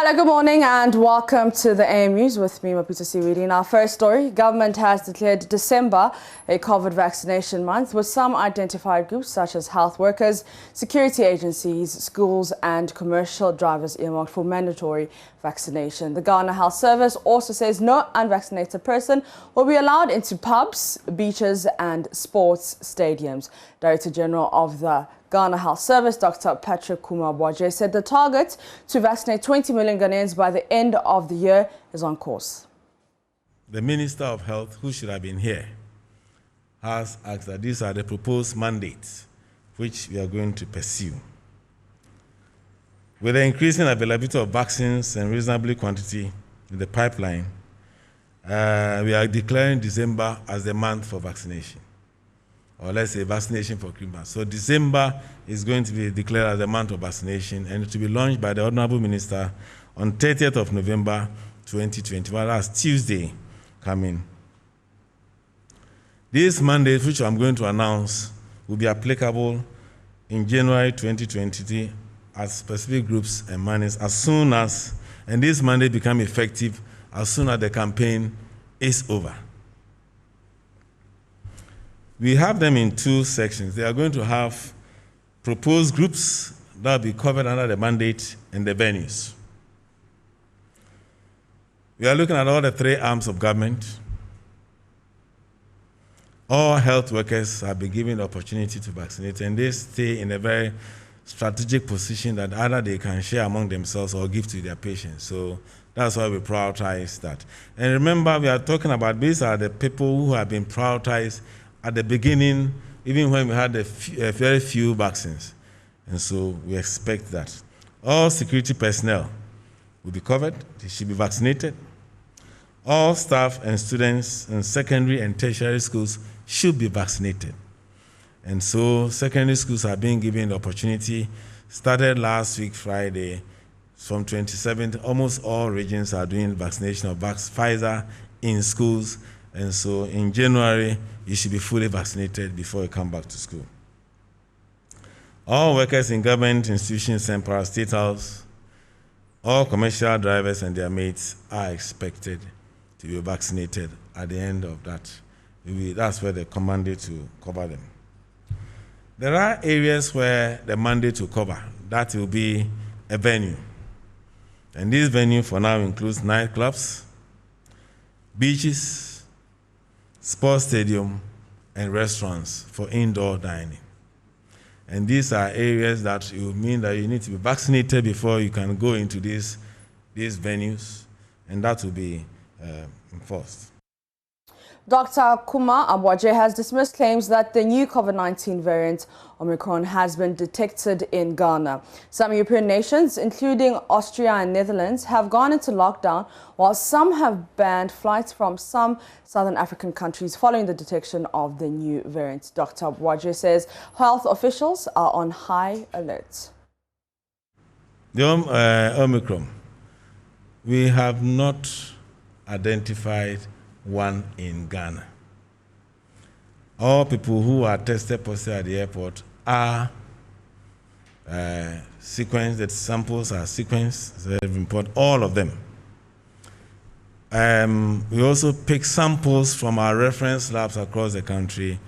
Hello, good morning and welcome to the AM News with me, Mapita Siwidi. In our first story, government has declared December a COVID vaccination month with some identified groups such as health workers, security agencies, schools and commercial drivers earmarked for mandatory vaccination. The Ghana Health Service also says no unvaccinated person will be allowed into pubs, beaches and sports stadiums. Director General of the Ghana Health Service, Dr. Patrick Kumar-Boaje, said the target to vaccinate 20 million Ghanaians by the end of the year is on course. The Minister of Health, who should have been here, has asked that these are the proposed mandates which we are going to pursue. With the increasing availability of vaccines and reasonably quantity in the pipeline, we are declaring December as the month for vaccination. Or let's say vaccination for Christmas. So December is going to be declared as the month of vaccination, and it will be launched by the Honorable Minister on 30th of November 2020. Well, that's Tuesday coming. This mandate, which I'm going to announce, will be applicable in January 2020 at specific groups and manners as soon as, and this mandate become effective as soon as the campaign is over. We have them in two sections. They are going to have proposed groups that will be covered under the mandate and the venues. We are looking at all the three arms of government. All health workers have been given the opportunity to vaccinate, and they stay in a very strategic position that either they can share among themselves or give to their patients. So that's why we prioritize that. And remember, we are talking about these are the people who have been prioritized at the beginning, even when we had very few vaccines. And so we expect that. All security personnel will be covered. They should be vaccinated. All staff and students in secondary and tertiary schools should be vaccinated. And so secondary schools are being given the opportunity. Started last week, Friday, from 27th, almost all regions are doing vaccination of Pfizer in schools. And so in January, you should be fully vaccinated before you come back to school. All workers in government institutions and parastatals, all commercial drivers and their mates are expected to be vaccinated at the end of that. That's where they're commanded to cover them. There are areas where the mandate to cover, that will be a venue. And this venue for now includes nightclubs, beaches, sports stadium, and restaurants for indoor dining. And these are areas that will mean that you need to be vaccinated before you can go into these venues, and that will be enforced. Dr. Kumar-Boaje has dismissed claims that the new COVID-19 variant, Omicron, has been detected in Ghana. Some European nations, including Austria and Netherlands, have gone into lockdown, while some have banned flights from some southern African countries following the detection of the new variant. Dr. Boaje says health officials are on high alert. The Omicron, we have not identified one in Ghana. All people who are tested positive at the airport are sequenced, the samples are sequenced, so they've imported all of them. We also pick samples from our reference labs across the country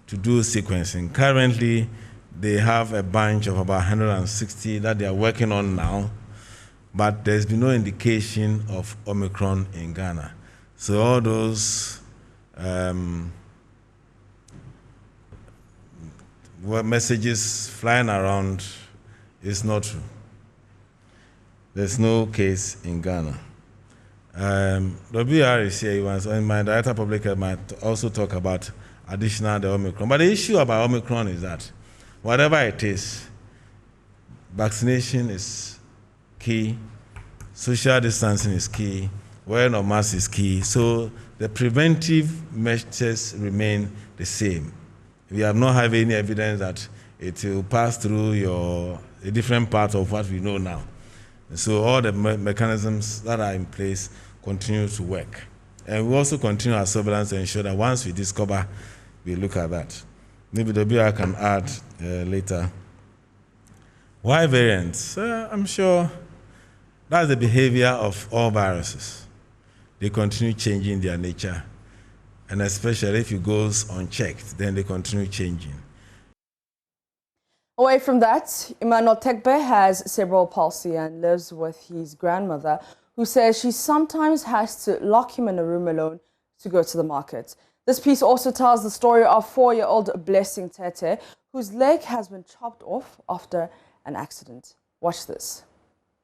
to do sequencing. Currently, they have a bunch of about 160 that they are working on now, but there's been no indication of Omicron in Ghana. So all those messages flying around is not true. There's no case in Ghana. WR is here, and my Director of Public Health might also talk about additional the Omicron. But the issue about Omicron is that whatever it is, vaccination is key, social distancing is key, wearing of masks is key. So the preventive measures remain the same. We have not had any evidence that it will pass through a different part of what we know now. So all the mechanisms that are in place continue to work. And we also continue our surveillance to ensure that once we discover, we look at that. Maybe the BR can add later. Why variants? I'm sure That's the behavior of all viruses. They continue changing their nature. And especially if it goes unchecked, then they continue changing. Away from that, Emmanuel Tekbe has cerebral palsy and lives with his grandmother, who says she sometimes has to lock him in a room alone to go to the market. This piece also tells the story of 4-year-old Blessing Tete, whose leg has been chopped off after an accident. Watch this.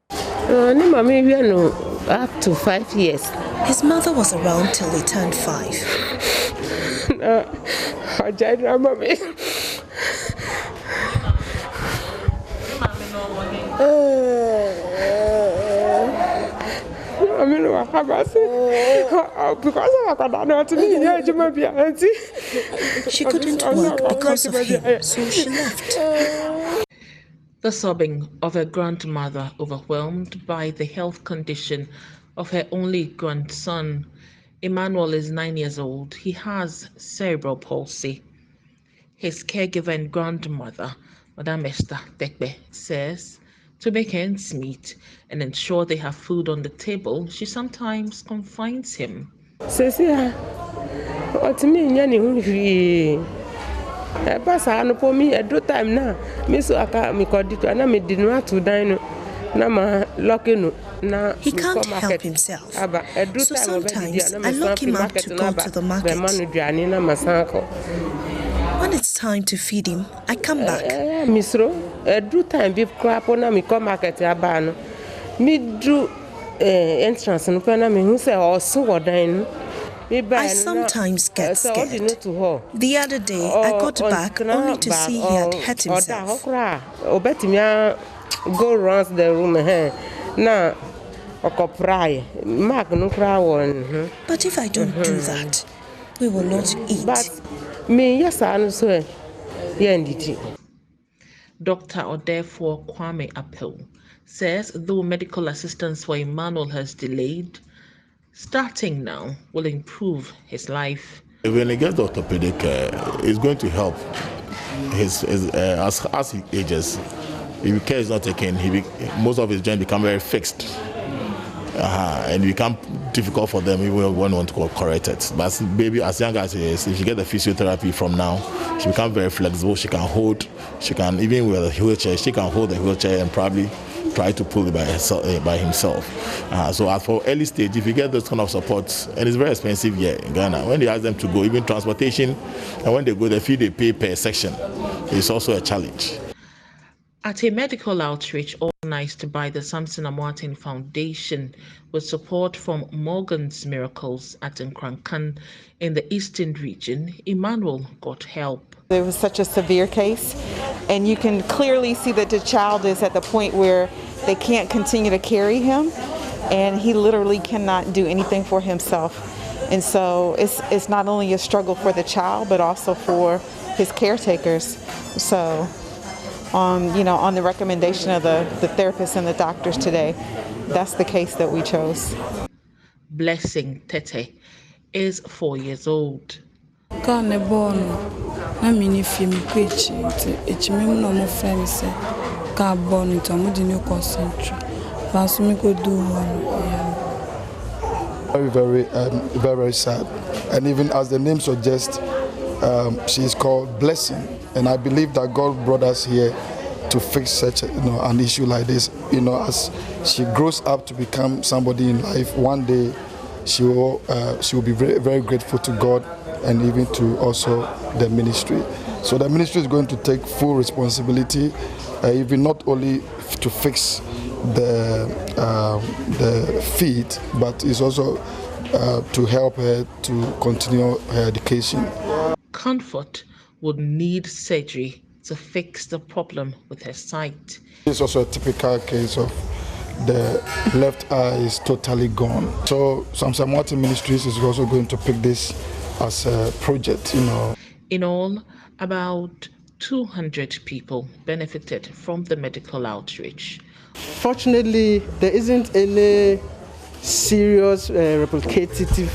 Up to 5 years. His mother was around till he turned 5. She couldn't work because of him, so she left. The sobbing of her grandmother, overwhelmed by the health condition of her only grandson. Emmanuel is 9 years old. He has cerebral palsy. His caregiver and grandmother, Madame Esther Tekbe, says to make ends meet and ensure they have food on the table, she sometimes confines him. He can't help himself, so sometimes I lock him up to go to the market. When it's time to feed him, I come back. I sometimes get scared. The other day, I got back only to see he had hurt himself. Go around the room now. But if I don't do that, we will not eat. Dr. Odefor Kwame Appel says though medical assistance for Emmanuel has delayed, starting now will improve his life. When he gets the orthopedic, it's going to help as he ages. If care is not taken, most of his joints become very fixed. And it becomes difficult for them even when one want to correct it. But baby, as young as he is, if she get the physiotherapy from now, she becomes very flexible. She can hold, even with a wheelchair, she can hold the wheelchair and probably try to pull it by himself. So as for early stage, if you get those kind of supports, and it's very expensive here in Ghana, when they ask them to go, even transportation, and when they go, the fee they pay per section, it's also a challenge. At a medical outreach organized by the Samson Amoatin Foundation with support from Morgan's Miracles at Nkrankan in the Eastern region, Emmanuel got help. It was such a severe case, and you can clearly see that the child is at the point where they can't continue to carry him, and he literally cannot do anything for himself. And so it's not only a struggle for the child, but also for his caretakers. So on the recommendation of the therapists and the doctors today, that's the case that we chose. Blessing Tete is 4 years old. Very, very sad. And even as the name suggests, she is called Blessing. And I believe that God brought us here to fix such an issue like this. As she grows up to become somebody in life, one day she will be very, very grateful to God and even to also the ministry. So the ministry is going to take full responsibility, even not only to fix the feet, but it's also to help her to continue her education. Comfort would need surgery to fix the problem with her sight. It's also a typical case of the left eye is totally gone. So Samson Amoatin Ministries is also going to pick this as a project, In all, about 200 people benefited from the medical outreach. Fortunately, there isn't any serious replicative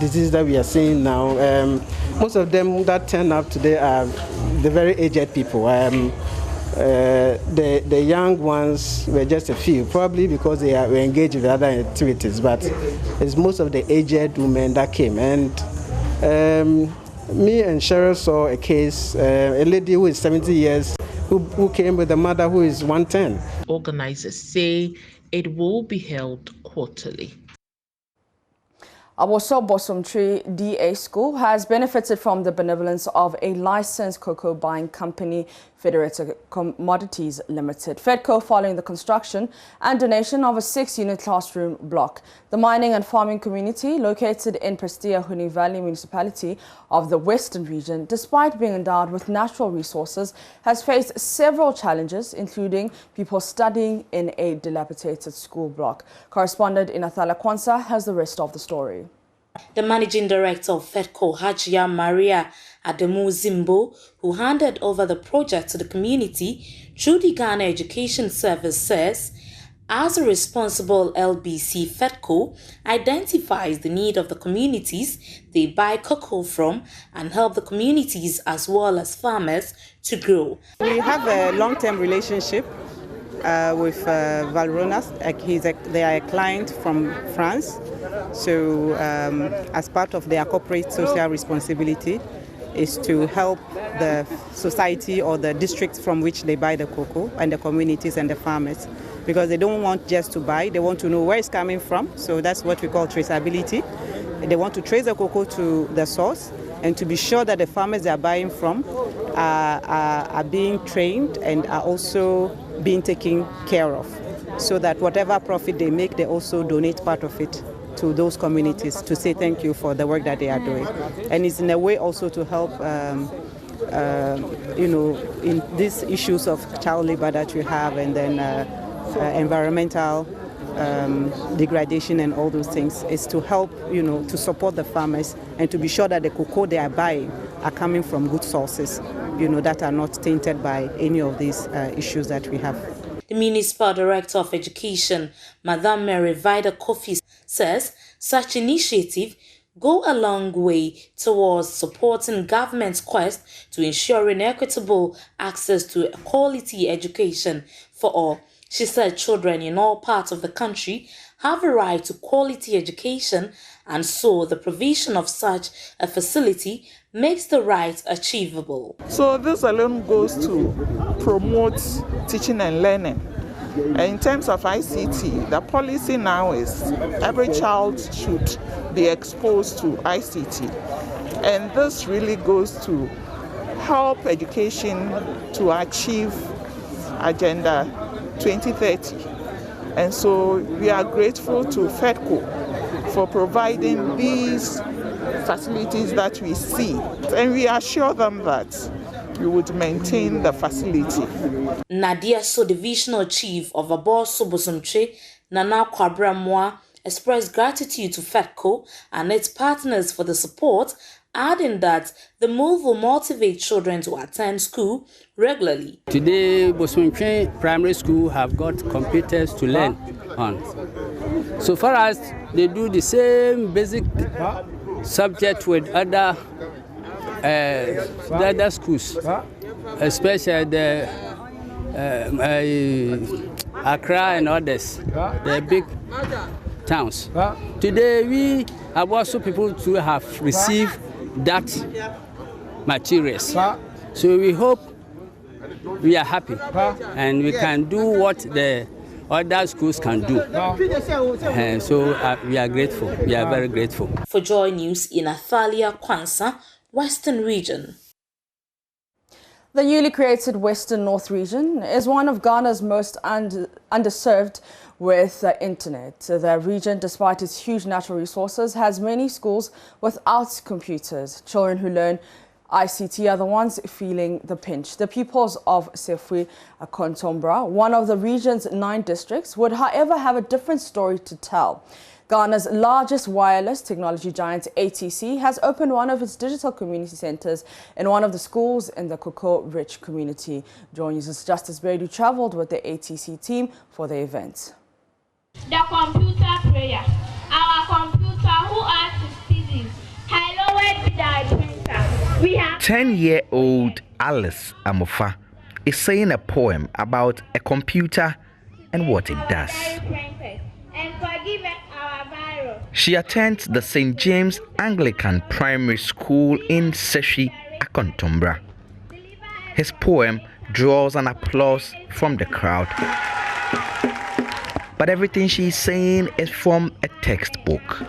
disease that we are seeing now. Most of them that turn up today are the very aged people. The young ones were just a few, probably because they were engaged with other activities, but it's most of the aged women that came. And me and Cheryl saw a case, a lady who is 70 years, who came with a mother who is 110. Organizers say it will be held quarterly. Aboso Bosomtree DA School has benefited from the benevolence of a licensed cocoa buying company, Federated Commodities Limited, FEDCO, following the construction and donation of a 6-unit classroom block. The mining and farming community, located in Prestea Huni Valley municipality of the Western region, despite being endowed with natural resources, has faced several challenges, including people studying in a dilapidated school block. Correspondent Inathala Kwanzaa has the rest of the story. The managing director of FEDCO, Hajia Maria Ademu Zimbo, who handed over the project to the community through the Ghana Education Service, says, as a responsible LBC, FEDCO identifies the need of the communities they buy cocoa from and help the communities as well as farmers to grow. We have a long-term relationship with Valronas. They are a client from France. So as part of their corporate social responsibility is to help the society or the districts from which they buy the cocoa and the communities and the farmers, because they don't want just to buy, they want to know where it's coming from. So that's what we call traceability. They want to trace the cocoa to the source and to be sure that the farmers they are buying from are being trained and are also being taken care of, so that whatever profit they make, they also donate part of it to those communities to say thank you for the work that they are doing. And it's in a way also to help, in these issues of child labor that we have, and then environmental degradation and all those things, is to help, to support the farmers and to be sure that the cocoa they are buying are coming from good sources, that are not tainted by any of these issues that we have. The Municipal Director of Education, Madame Mary Vida Kofi, says such initiative go a long way towards supporting government's quest to ensuring equitable access to quality education for all. She said children in all parts of the country have a right to quality education, and so the provision of such a facility makes the right achievable. So this alone goes to promote teaching and learning. In terms of ICT, the policy now is every child should be exposed to ICT. And this really goes to help education to achieve Agenda 2030. And so we are grateful to FEDCO for providing these facilities that we see. And we assure them that we would maintain the facility. Nadia So, Divisional Chief of Aboso Bosomtree, Nana Kwabra, expressed gratitude to FEDCO and its partners for the support, adding that the move will motivate children to attend school regularly. Today, Bosomtree Primary School have got computers to learn on. So far as they do the same basic subject with other schools, especially the Accra and others, the big towns. Today, we have also people to have received that materials. So we hope we are happy and we can do what the other schools can do. And so we are grateful. We are very grateful. For Joy News, Inathala Kwanzaa, Western Region. The newly created Western North Region is one of Ghana's most underserved with the internet. The region, despite its huge natural resources, has many schools without computers. Children who learn ICT are the ones feeling the pinch. The pupils of Sefwi Akontombra, one of the region's 9 districts, would however have a different story to tell. Ghana's largest wireless technology giant, ATC, has opened one of its digital community centers in one of the schools in the cocoa-rich community. Joy News' Justice Bedu traveled with the ATC team for the event. The computer prayer. Our computer who asks physics. Hello, where did I printer? We have 10-year-old Alice Amofa is saying a poem about a computer and what it does. She attends the St. James Anglican Primary School in Seshi, Akontombra. His poem draws an applause from the crowd. But everything she's saying is from a textbook.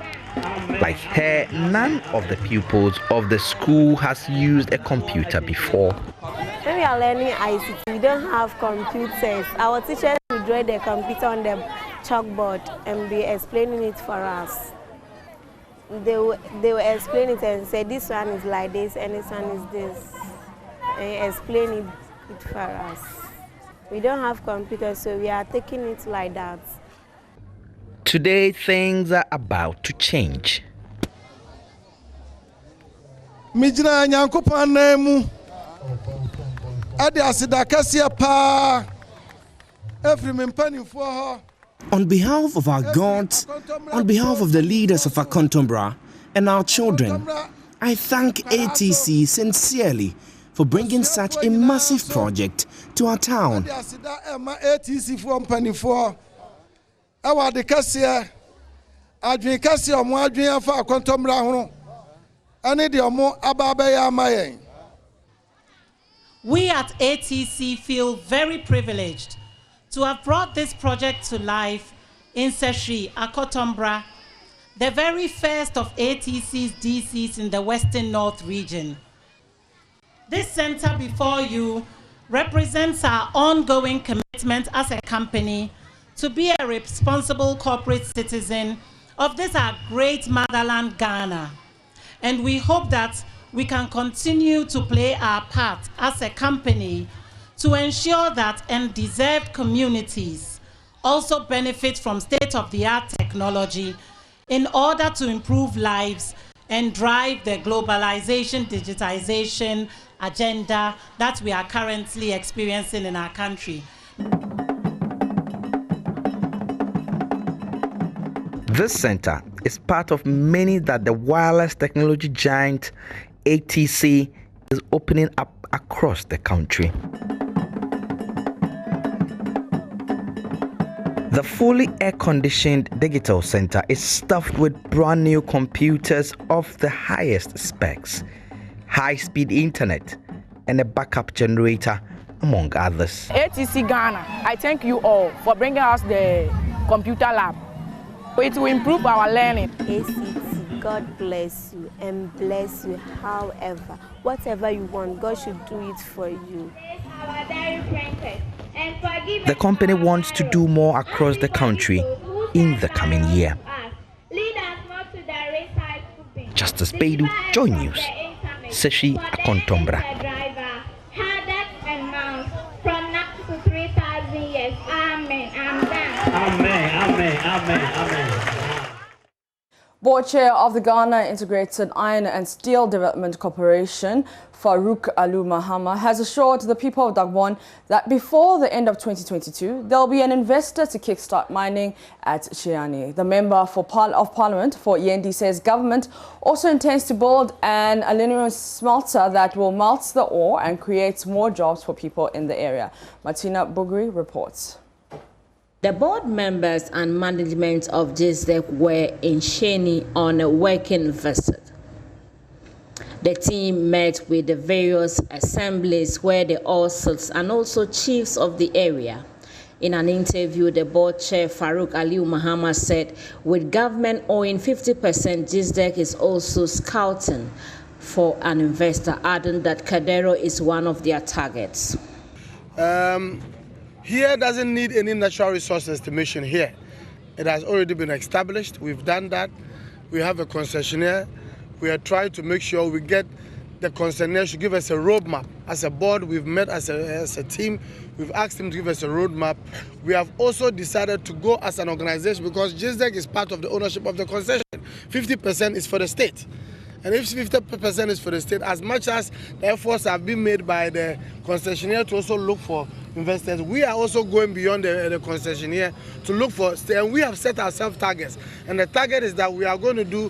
Like her, none of the pupils of the school has used a computer before. When we are learning ICT, we don't have computers. Our teachers will draw the computer on the chalkboard and be explaining it for us. They will explain it and say this one is like this and this one is this, and explain it for us. We don't have computers, so we are taking it like that. Today, things are about to change. On behalf of our gods, on behalf of the leaders of Akontombra and our children, I thank ATC sincerely for bringing such a massive project to our town. We at ATC feel very privileged to have brought this project to life in Seshi, Akontombra, the very first of ATC's DCs in the Western North region. This center before you represents our ongoing commitment as a company to be a responsible corporate citizen of this our great motherland, Ghana. And we hope that we can continue to play our part as a company to ensure that undeserved communities also benefit from state-of-the-art technology in order to improve lives and drive the globalization, digitization agenda that we are currently experiencing in our country. This center is part of many that the wireless technology giant ATC is opening up across the country. The fully air-conditioned digital center is stuffed with brand new computers of the highest specs, high-speed internet, and a backup generator, among others. ATC Ghana, I thank you all for bringing us the computer lab. It will improve our learning. ACT, God bless you and bless you. However, whatever you want, God should do it for you. The company wants to do more across the country in the coming year. Justice Baidu, Joy News, Seshi, Akontombra. Amen, amen, amen, amen. Board Chair of the Ghana Integrated Iron and Steel Development Corporation, Farouk Aliu Mahama, has assured the people of Dagbon that before the end of 2022, there will be an investor to kickstart mining at Chiani. The Member of Parliament for Yendi says government also intends to build an aluminum smelter that will melt the ore and create more jobs for people in the area. Martina Bugri reports. The board members and management of GSDEC were in Sheni on a working visit. The team met with the various assemblies where the OSILs and also chiefs of the area. In an interview, the board chair Farouk Aliu Mahama said, with government owing 50%, GSDEC is also scouting for an investor, adding that Kadero is one of their targets. Here doesn't need any natural resource estimation here. It has already been established. We've done that. We have a concessionaire. We are trying to make sure we get the concessionaire to give us a roadmap. As a board, we've met as a team. We've asked him to give us a roadmap. We have also decided to go as an organization because GSDEC is part of the ownership of the concession. 50% is for the state. And if 50% is for the state, as much as the efforts have been made by the concessionaire to also look for investors, we are also going beyond the concessionaire to look for, and we have set ourselves targets. And the target is that we are going to do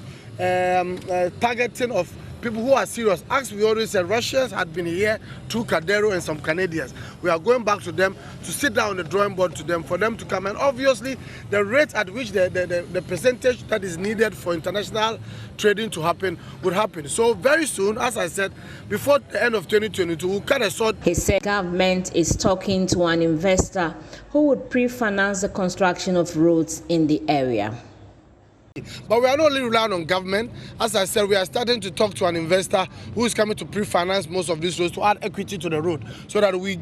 targeting of people who are serious. As we always said, Russians had been here through Cadero and some Canadians. We are going back to them to sit down on the drawing board to them, for them to come. And obviously, the rate at which the percentage that is needed for international trading to happen would happen. So very soon, as I said, before the end of 2022, we'll cut a sword. He said government is talking to an investor who would pre-finance the construction of roads in the area. But we are not only relying on government. As I said, we are starting to talk to an investor who is coming to pre-finance most of these roads to add equity to the road, so that we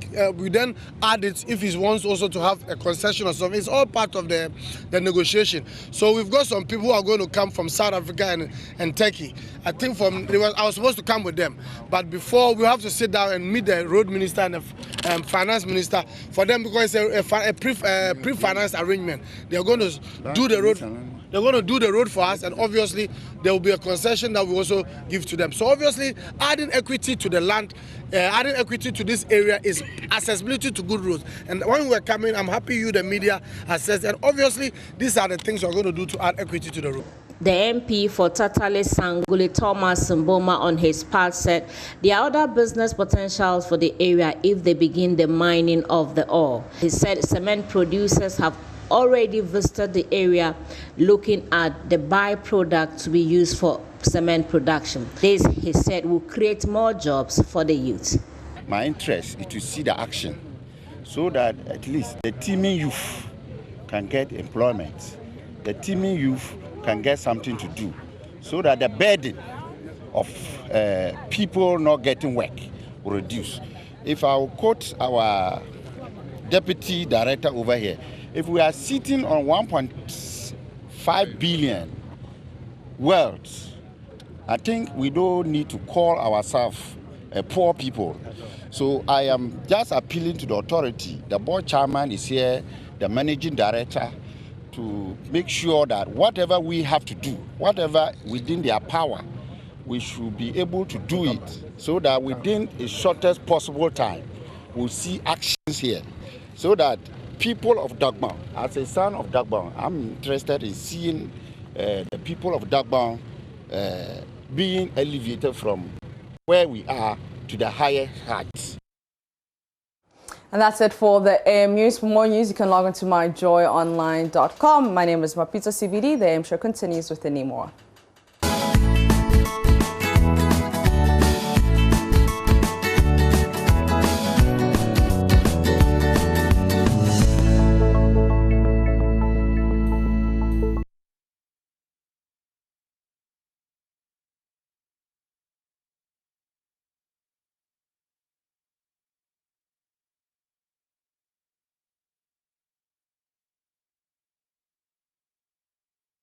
then add it if he wants also to have a concession or something. It's all part of the negotiation. So we've got some people who are going to come from South Africa and Turkey. I think I was supposed to come with them, but before we have to sit down and meet the road minister and the finance minister for them, because it's a pre-finance arrangement. They are going to do the road. They're going to do the road for us, and obviously there will be a concession that we also give to them. So obviously adding equity to the land, adding equity to this area is accessibility to good roads. And when we're coming, I'm happy you, the media, assess. And obviously these are the things we're going to do to add equity to the road. The MP for Tatale Sangule, Thomas Mboma, on his part said there are other business potentials for the area if they begin the mining of the ore. He said cement producers have already visited the area looking at the byproduct to be used for cement production. This, he said, will create more jobs for the youth. My interest is to see the action so that at least the teeming youth can get employment. The teeming youth can get something to do so that the burden of people not getting work will reduce. If I will quote our deputy director over here, if we are sitting on 1.5 billion wealth, I think we don't need to call ourselves poor people. So I am just appealing to the authority. The board chairman is here, the managing director, to make sure that whatever we have to do, whatever within their power, we should be able to do it so that within the shortest possible time, we'll see actions here so that people of Dagbon, as a son of Dagbon, I'm interested in seeing the people of Dagbon being elevated from where we are to the higher heights. And that's it for the AM News. For more news, you can log on to myjoyonline.com. My name is Mapita CBD. The AM show continues with any more.